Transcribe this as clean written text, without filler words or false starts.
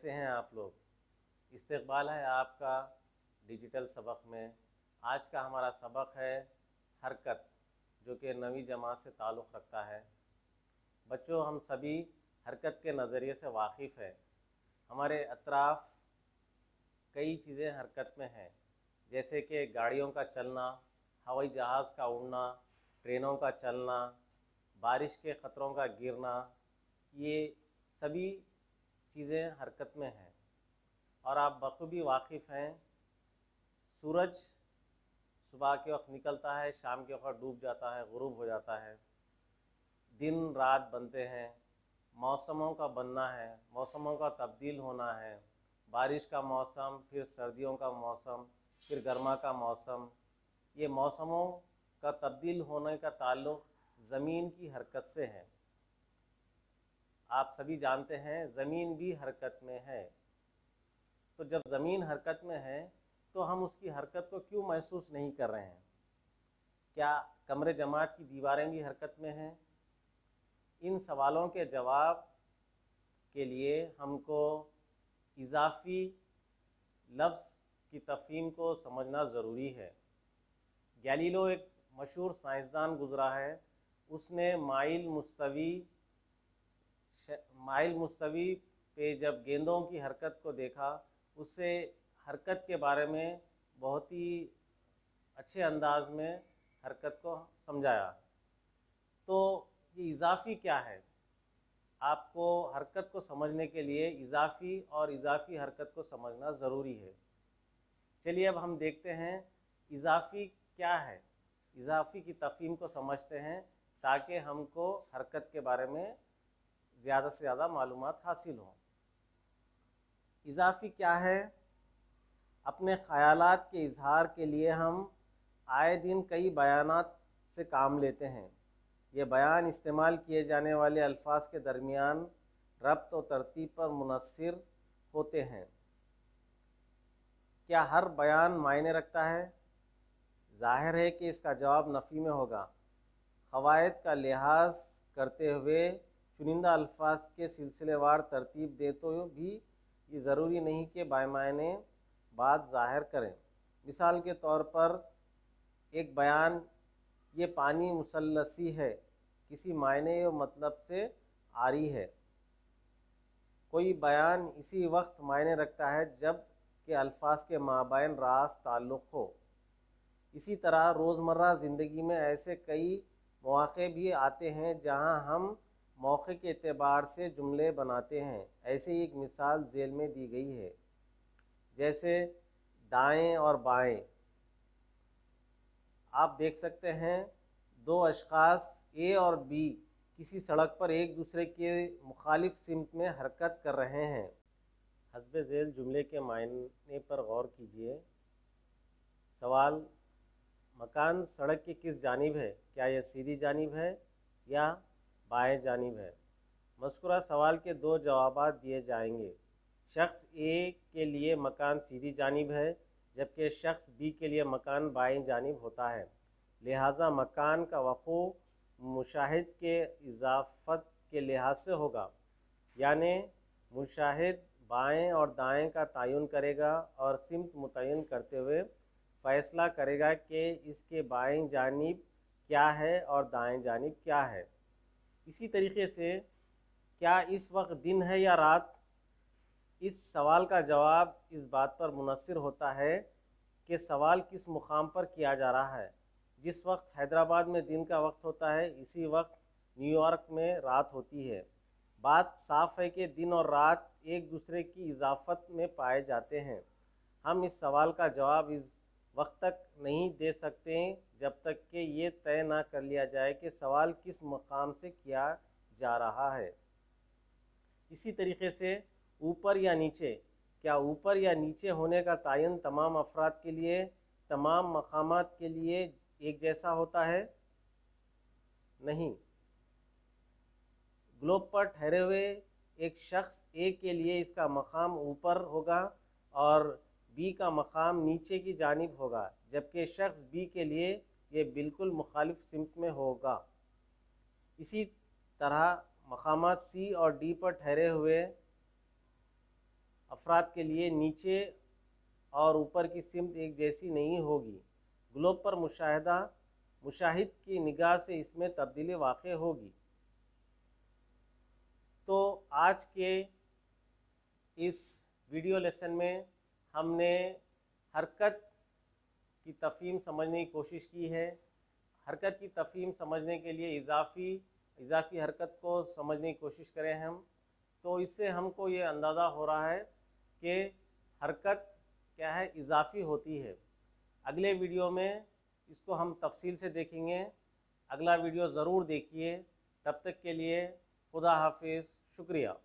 कैसे हैं आप लोग? इस्तकबाल है आपका डिजिटल सबक में। आज का हमारा सबक है हरकत, जो कि 9वीं जमात से ताल्लुक़ रखता है। बच्चों, हम सभी हरकत के नज़रिए से वाकिफ़ हैं। हमारे अतराफ़ कई चीज़ें हरकत में हैं, जैसे कि गाड़ियों का चलना, हवाई जहाज़ का उड़ना, ट्रेनों का चलना, बारिश के ख़तरों का गिरना, ये सभी चीज़ें हरकत में हैं। और आप बखूबी वाकिफ़ हैं, सूरज सुबह के वक्त निकलता है, शाम के वक्त डूब जाता है, गुरूब हो जाता है, दिन रात बनते हैं, मौसमों का बनना है, मौसमों का तब्दील होना है, बारिश का मौसम, फिर सर्दियों का मौसम, फिर गर्मा का मौसम। ये मौसमों का तब्दील होने का ताल्लुक़ ज़मीन की हरकत से है। आप सभी जानते हैं ज़मीन भी हरकत में है। तो जब ज़मीन हरकत में है तो हम उसकी हरकत को क्यों महसूस नहीं कर रहे हैं? क्या कमरे जमात की दीवारें भी हरकत में हैं? इन सवालों के जवाब के लिए हमको इजाफ़ी लफ्ज़ की तफ़हीम को समझना ज़रूरी है। गैलीलो एक मशहूर साइंसदान गुज़रा है। उसने माइल मुस्तवी पे जब गेंदों की हरकत को देखा, उससे हरकत के बारे में बहुत ही अच्छे अंदाज में हरकत को समझाया। तो ये इजाफ़ी क्या है? आपको हरकत को समझने के लिए इजाफ़ी और इजाफ़ी हरकत को समझना ज़रूरी है। चलिए अब हम देखते हैं इजाफ़ी क्या है। इजाफ़ी की तफ़हीम को समझते हैं ताकि हमको हरकत के बारे में ज़्यादा से ज़्यादा मालूमात हासिल हों। इजाफ़ी क्या है? अपने ख़यालात के इजहार के लिए हम आए दिन कई बयानात से काम लेते हैं। ये बयान इस्तेमाल किए जाने वाले अल्फाज के दरमियान रब्त और तरतीब पर मुनस्सिर होते हैं। क्या हर बयान मायने रखता है? ज़ाहिर है कि इसका जवाब नफ़ी में होगा। क़वाइद का लिहाज करते हुए चुनिंदा अल्फाज के सिलसिलेवार तरतीब दे तो भी ये ज़रूरी नहीं कि बामायने बात ज़ाहिर करें। मिसाल के तौर पर एक बयान ये पानी मुसल्लसी है किसी मायने व मतलब से आरी है। कोई बयान इसी वक्त मायने रखता है जब के अल्फाज के माबैन रास ताल्लुक़ हो। इसी तरह रोज़मर्रा ज़िंदगी में ऐसे कई मौक़े भी आते हैं जहां हम मौके के एतबार से जुमले बनाते हैं। ऐसे ही एक मिसाल झेल में दी गई है, जैसे दाएं और बाएं। आप देख सकते हैं दो अशख़ास ए और बी किसी सड़क पर एक दूसरे के मुखालिफ सिमत में हरकत कर रहे हैं। हस्बे झेल जुमले के मायने पर गौर कीजिए। सवाल: मकान सड़क की किस जानिब है? क्या यह सीधी जानिब है या बाएं जानिब है? मज़कूरा सवाल के दो जवाबात दिए जाएंगे। शख्स ए के लिए मकान सीधी जानिब है, जबकि शख्स बी के लिए मकान बाएं जानिब होता है। लिहाजा मकान का वक़ू मुशाहिद के इजाफ़त के लिहाज से होगा, यानी मुशाहिद बाएं और दाएं का तयन करेगा और सिमत मुतय्यन करते हुए फ़ैसला करेगा कि इसके बाएं जानिब क्या है और दाएं जानिब क्या है। इसी तरीके से क्या इस वक्त दिन है या रात? इस सवाल का जवाब इस बात पर मुनस्सिर होता है कि सवाल किस मुकाम पर किया जा रहा है। जिस वक्त हैदराबाद में दिन का वक्त होता है, इसी वक्त न्यूयॉर्क में रात होती है। बात साफ़ है कि दिन और रात एक दूसरे की इजाफ़त में पाए जाते हैं। हम इस सवाल का जवाब इस वक्त तक नहीं दे सकते जब तक कि ये तय ना कर लिया जाए कि सवाल किस मकाम से किया जा रहा है। इसी तरीके से ऊपर या नीचे, क्या ऊपर या नीचे होने का तयन तमाम अफराद के लिए, तमाम मकामात के लिए एक जैसा होता है? नहीं। ग्लोब पर ठहरे हुए एक शख्स ए के लिए इसका मकाम ऊपर होगा और बी का मकाम नीचे की जानिब होगा, जबकि शख्स बी के लिए ये बिल्कुल मुखालिफ सिमत में होगा। इसी तरह मकामात सी और डी पर ठहरे हुए अफराद के लिए नीचे और ऊपर की सिमत एक जैसी नहीं होगी। ग्लोब पर मुशाहिद की निगाह से इसमें तब्दीली वाक़ई होगी। तो आज के इस वीडियो लेसन में हमने हरकत की तफ़हीम समझने की कोशिश की है। हरकत की तफ़हीम समझने के लिए इजाफ़ी हरकत को समझने की कोशिश करें हम, तो इससे हमको ये अंदाज़ा हो रहा है कि हरकत क्या है, इजाफ़ी होती है। अगले वीडियो में इसको हम तफसील से देखेंगे। अगला वीडियो ज़रूर देखिए। तब तक के लिए खुदा हाफिज़, शुक्रिया।